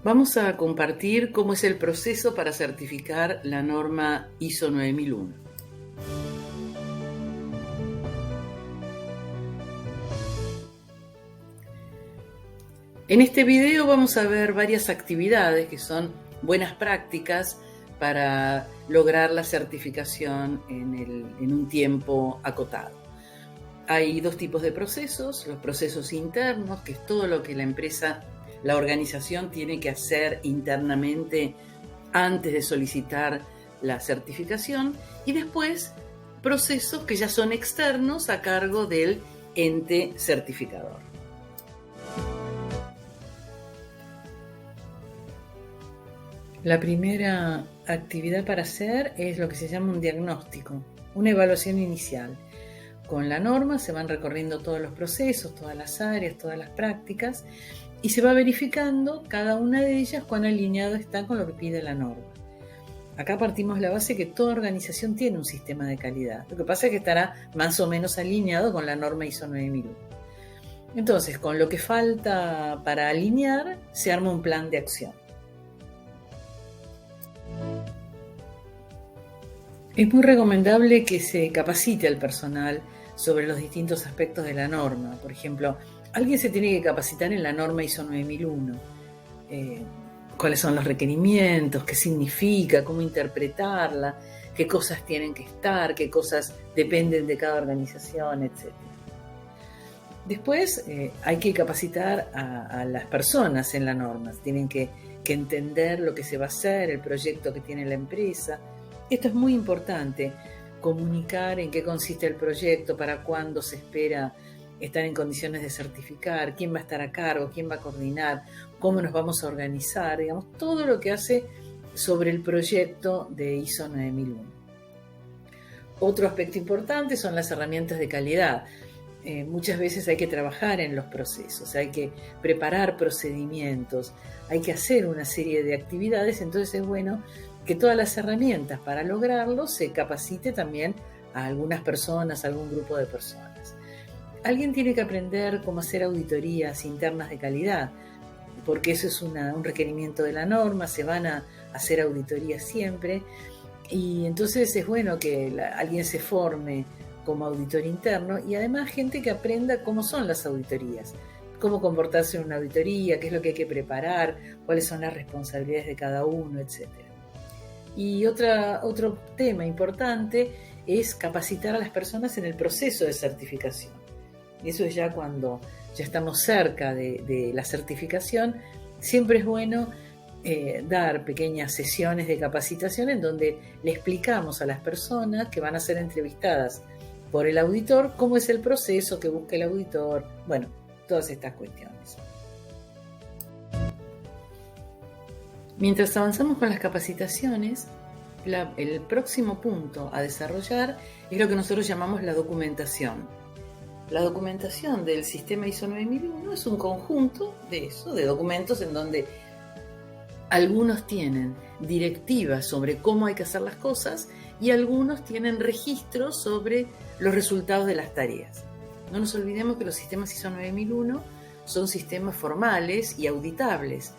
Vamos a compartir cómo es el proceso para certificar la norma ISO 9001. En este video vamos a ver varias actividades que son buenas prácticas para lograr la certificación en un tiempo acotado. Hay dos tipos de procesos: los procesos internos, que es todo lo que la organización tiene que hacer internamente antes de solicitar la certificación, y después procesos que ya son externos a cargo del ente certificador. La primera actividad para hacer es lo que se llama un diagnóstico, una evaluación inicial. Con la norma se van recorriendo todos los procesos, todas las áreas, todas las prácticas, y se va verificando cada una de ellas cuán alineado está con lo que pide la norma. Acá partimos de la base que toda organización tiene un sistema de calidad. Lo que pasa es que estará más o menos alineado con la norma ISO 9001. Entonces, con lo que falta para alinear, se arma un plan de acción. Es muy recomendable que se capacite al personal sobre los distintos aspectos de la norma. Por ejemplo, alguien se tiene que capacitar en la norma ISO 9001. Cuáles son los requerimientos, qué significa, cómo interpretarla, qué cosas tienen que estar, qué cosas dependen de cada organización, etc. Después hay que capacitar a las personas en la norma. Tienen que entender lo que se va a hacer, el proyecto que tiene la empresa. Esto es muy importante, comunicar en qué consiste el proyecto, para cuándo se espera estar en condiciones de certificar, quién va a estar a cargo, quién va a coordinar, cómo nos vamos a organizar, digamos, todo lo que hace sobre el proyecto de ISO 9001. Otro aspecto importante son las herramientas de calidad. Muchas veces hay que trabajar en los procesos, hay que preparar procedimientos, hay que hacer una serie de actividades, entonces es bueno que todas las herramientas para lograrlo se capacite también a algunas personas, a algún grupo de personas. Alguien tiene que aprender cómo hacer auditorías internas de calidad, porque eso es un requerimiento de la norma, se van a hacer auditorías siempre, y entonces es bueno que alguien se forme como auditor interno, y además gente que aprenda cómo son las auditorías, cómo comportarse en una auditoría, qué es lo que hay que preparar, cuáles son las responsabilidades de cada uno, etc. Y otro tema importante es capacitar a las personas en el proceso de certificación. Eso es ya cuando ya estamos cerca de la certificación. Siempre es bueno dar pequeñas sesiones de capacitación en donde le explicamos a las personas que van a ser entrevistadas por el auditor cómo es el proceso que busca el auditor. Bueno, todas estas cuestiones. Mientras avanzamos con las capacitaciones, el próximo punto a desarrollar es lo que nosotros llamamos la documentación. La documentación del sistema ISO 9001 es un conjunto de documentos en donde algunos tienen directivas sobre cómo hay que hacer las cosas y algunos tienen registros sobre los resultados de las tareas. No nos olvidemos que los sistemas ISO 9001 son sistemas formales y auditables.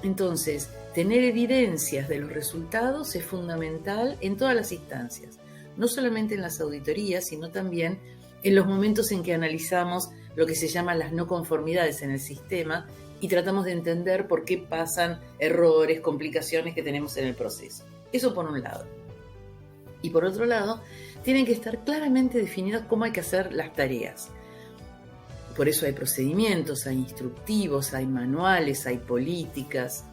Entonces, tener evidencias de los resultados es fundamental en todas las instancias, no solamente en las auditorías, sino también en los momentos en que analizamos lo que se llaman las no conformidades en el sistema y tratamos de entender por qué pasan errores, complicaciones que tenemos en el proceso. Eso por un lado. Y por otro lado, tienen que estar claramente definidas cómo hay que hacer las tareas. Por eso hay procedimientos, hay instructivos, hay manuales, hay políticas,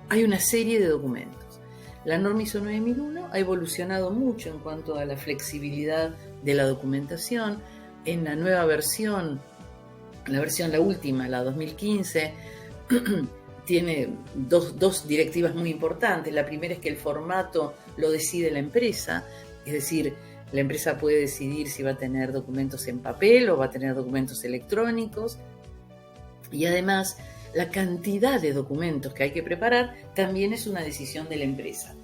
hay una serie de documentos. La norma ISO 9001 ha evolucionado mucho en cuanto a la flexibilidad de la documentación. En la nueva versión, la última, la 2015, tiene dos directivas muy importantes. La primera es que el formato lo decide la empresa, es decir, la empresa puede decidir si va a tener documentos en papel o va a tener documentos electrónicos. Y además, la cantidad de documentos que hay que preparar también es una decisión de la empresa.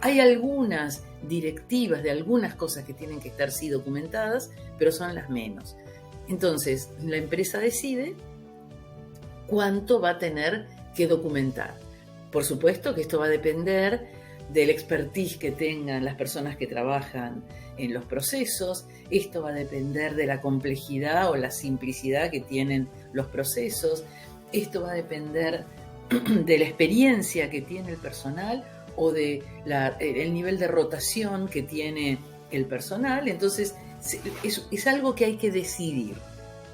Hay algunas directivas de algunas cosas que tienen que estar sí documentadas, pero son las menos. Entonces, la empresa decide cuánto va a tener que documentar. Por supuesto que esto va a depender del expertise que tengan las personas que trabajan en los procesos, esto va a depender de la complejidad o la simplicidad que tienen los procesos, esto va a depender de la experiencia que tiene el personal o de el nivel de rotación que tiene el personal. Entonces es algo que hay que decidir.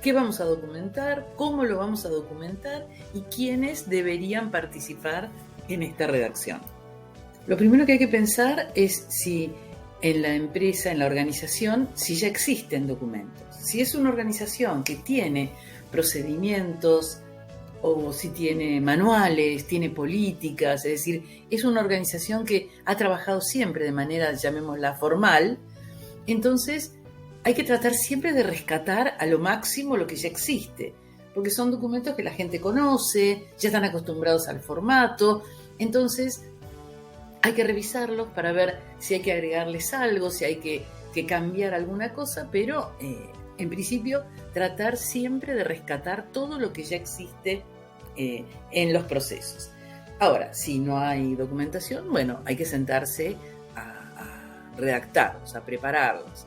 ¿Qué vamos a documentar? ¿Cómo lo vamos a documentar? ¿Y quiénes deberían participar en esta redacción? Lo primero que hay que pensar es si en la empresa, en la organización, si ya existen documentos. Si es una organización que tiene procedimientos o si tiene manuales, tiene políticas, es decir, es una organización que ha trabajado siempre de manera, llamémosla, formal, entonces hay que tratar siempre de rescatar a lo máximo lo que ya existe, porque son documentos que la gente conoce, ya están acostumbrados al formato, entonces hay que revisarlos para ver si hay que agregarles algo, si hay que cambiar alguna cosa, pero en principio tratar siempre de rescatar todo lo que ya existe en los procesos. Ahora, si no hay documentación, bueno, hay que sentarse a redactarlos, a prepararlos.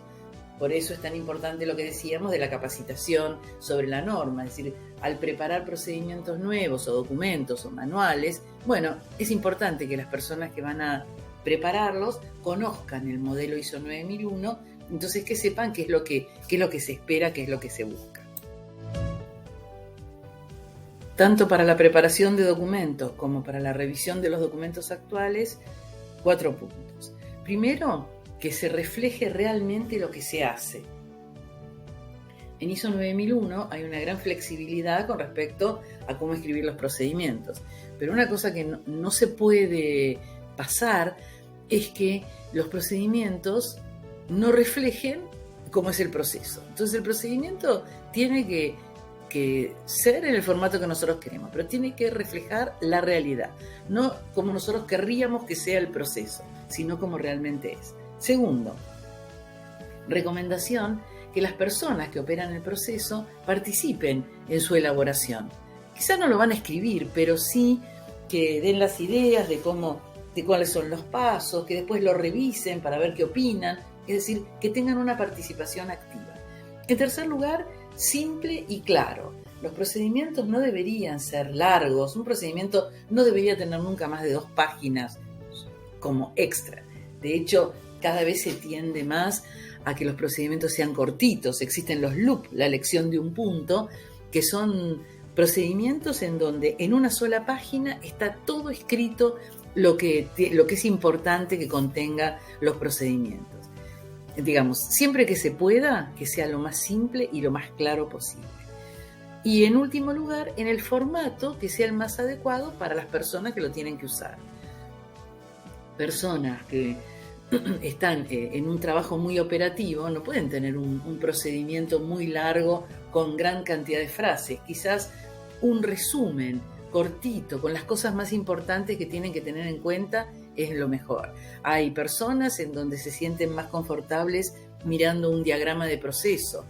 Por eso es tan importante lo que decíamos de la capacitación sobre la norma, es decir, al preparar procedimientos nuevos o documentos o manuales, bueno, es importante que las personas que van a prepararlos conozcan el modelo ISO 9001, entonces que sepan qué es lo que se espera, qué es lo que se busca. Tanto para la preparación de documentos como para la revisión de los documentos actuales, 4 puntos. Primero, que se refleje realmente lo que se hace. En ISO 9001 hay una gran flexibilidad con respecto a cómo escribir los procedimientos, pero una cosa que no se puede pasar es que los procedimientos no reflejen cómo es el proceso. Entonces el procedimiento tiene que ser en el formato que nosotros queremos, pero tiene que reflejar la realidad, no como nosotros querríamos que sea el proceso, sino como realmente es. Segundo, recomendación que las personas que operan el proceso participen en su elaboración. Quizás no lo van a escribir, pero sí que den las ideas de cuáles son los pasos, que después lo revisen para ver qué opinan, es decir, que tengan una participación activa. En tercer lugar, simple y claro. Los procedimientos no deberían ser largos, un procedimiento no debería tener nunca más de 2 páginas como extra. De hecho, cada vez se tiende más a que los procedimientos sean cortitos. Existen los loop, la elección de un punto, que son procedimientos en donde en una sola página está todo escrito lo que es importante que contenga los procedimientos. Digamos, siempre que se pueda, que sea lo más simple y lo más claro posible. Y en último lugar, en el formato que sea el más adecuado para las personas que lo tienen que usar. Personas que están en un trabajo muy operativo no pueden tener un procedimiento muy largo con gran cantidad de frases. Quizás un resumen cortito con las cosas más importantes que tienen que tener en cuenta es lo mejor. Hay personas en donde se sienten más confortables mirando un diagrama de proceso.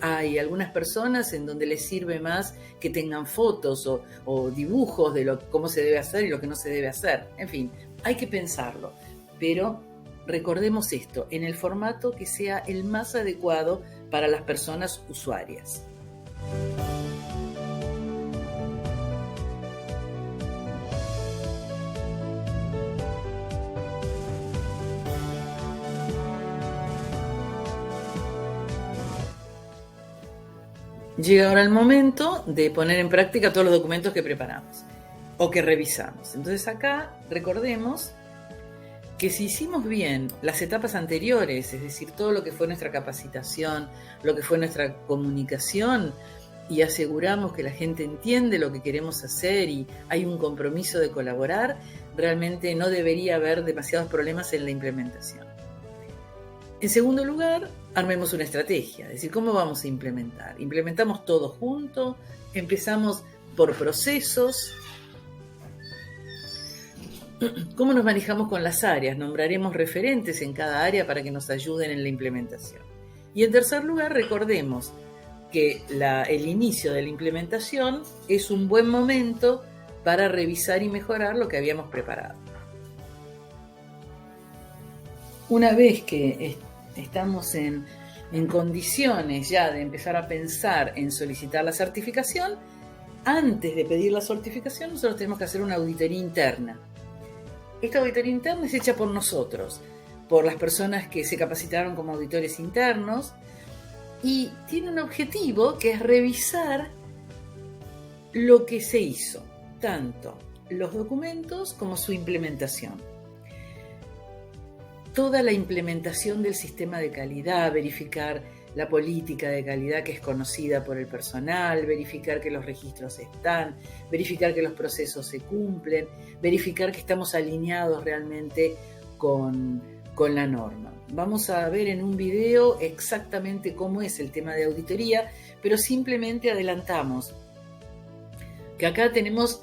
Hay algunas personas en donde les sirve más que tengan fotos o dibujos de cómo se debe hacer y lo que no se debe hacer. En fin, hay que pensarlo, pero recordemos esto, en el formato que sea el más adecuado para las personas usuarias. Llega ahora el momento de poner en práctica todos los documentos que preparamos o que revisamos. Entonces acá recordemos que si hicimos bien las etapas anteriores, es decir, todo lo que fue nuestra capacitación, lo que fue nuestra comunicación, y aseguramos que la gente entiende lo que queremos hacer y hay un compromiso de colaborar, realmente no debería haber demasiados problemas en la implementación. En segundo lugar, armemos una estrategia, es decir, ¿cómo vamos a implementar? ¿Implementamos todo junto? ¿Empezamos por procesos? ¿Cómo nos manejamos con las áreas? Nombraremos referentes en cada área para que nos ayuden en la implementación. Y en tercer lugar, recordemos que el inicio de la implementación es un buen momento para revisar y mejorar lo que habíamos preparado. Una vez que estamos en condiciones ya de empezar a pensar en solicitar la certificación, antes de pedir la certificación nosotros tenemos que hacer una auditoría interna. Esta auditoría interna es hecha por nosotros, por las personas que se capacitaron como auditores internos, y tiene un objetivo que es revisar lo que se hizo, tanto los documentos como su implementación. Toda la implementación del sistema de calidad, verificar la política de calidad que es conocida por el personal, verificar que los registros están, verificar que los procesos se cumplen, verificar que estamos alineados realmente con la norma. Vamos a ver en un video exactamente cómo es el tema de auditoría, pero simplemente adelantamos que acá tenemos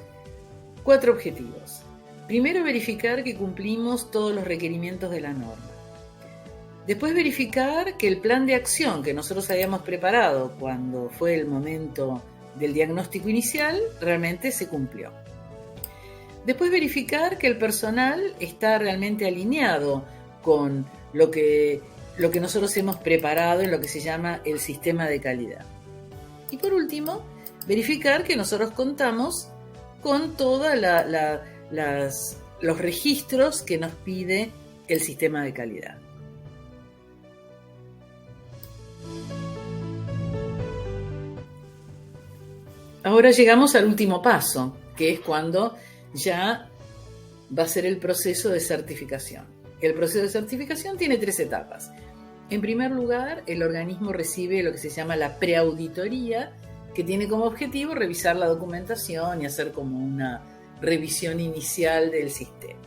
4 objetivos. Primero, verificar que cumplimos todos los requerimientos de la norma. Después, verificar que el plan de acción que nosotros habíamos preparado cuando fue el momento del diagnóstico inicial realmente se cumplió. Después, verificar que el personal está realmente alineado con lo que nosotros hemos preparado en lo que se llama el sistema de calidad. Y por último, verificar que nosotros contamos con todos los registros que nos pide el sistema de calidad. Ahora llegamos al último paso, que es cuando ya va a ser el proceso de certificación. El proceso de certificación tiene 3 etapas. En primer lugar, el organismo recibe lo que se llama la preauditoría, que tiene como objetivo revisar la documentación y hacer como una revisión inicial del sistema.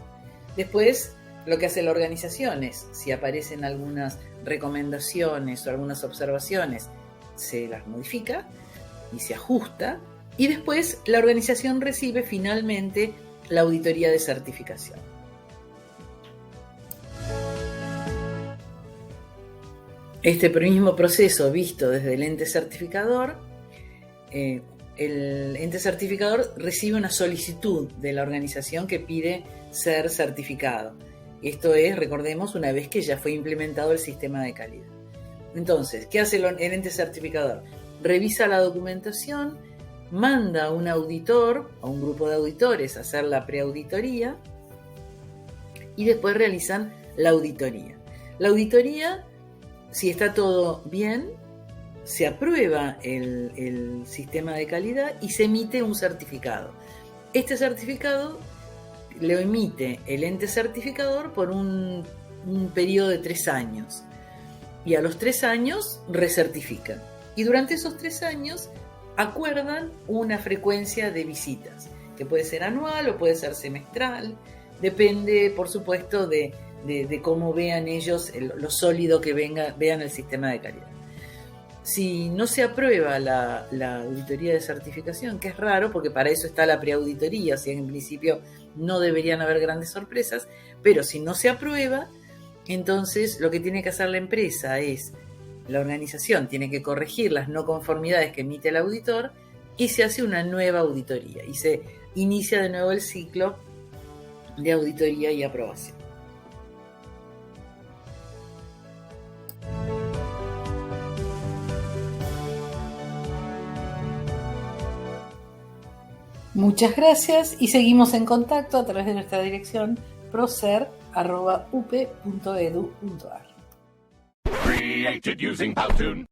Después, lo que hace la organización es, si aparecen algunas recomendaciones o algunas observaciones, se las modifica y se ajusta, y después la organización recibe finalmente la auditoría de certificación. Este mismo proceso visto desde el ente certificador, el ente certificador recibe una solicitud de la organización que pide ser certificado. Esto es, recordemos, una vez que ya fue implementado el sistema de calidad. Entonces, ¿qué hace el ente certificador? Revisa la documentación, manda a un auditor, a un grupo de auditores a hacer la preauditoría y después realizan la auditoría. La auditoría, si está todo bien, se aprueba el sistema de calidad y se emite un certificado. Este certificado lo emite el ente certificador por un periodo de 3 años. Y a los 3 años recertifican. Y durante esos 3 años acuerdan una frecuencia de visitas, que puede ser anual o puede ser semestral. Depende, por supuesto, de cómo vean ellos lo sólido que vean el sistema de calidad. Si no se aprueba la auditoría de certificación, que es raro porque para eso está la preauditoría, si en principio no deberían haber grandes sorpresas, pero si no se aprueba, entonces lo que tiene que hacer la empresa es, la organización tiene que corregir las no conformidades que emite el auditor y se hace una nueva auditoría y se inicia de nuevo el ciclo de auditoría y aprobación. Muchas gracias y seguimos en contacto a través de nuestra dirección procer@up.edu.ar. Created using Powtoon.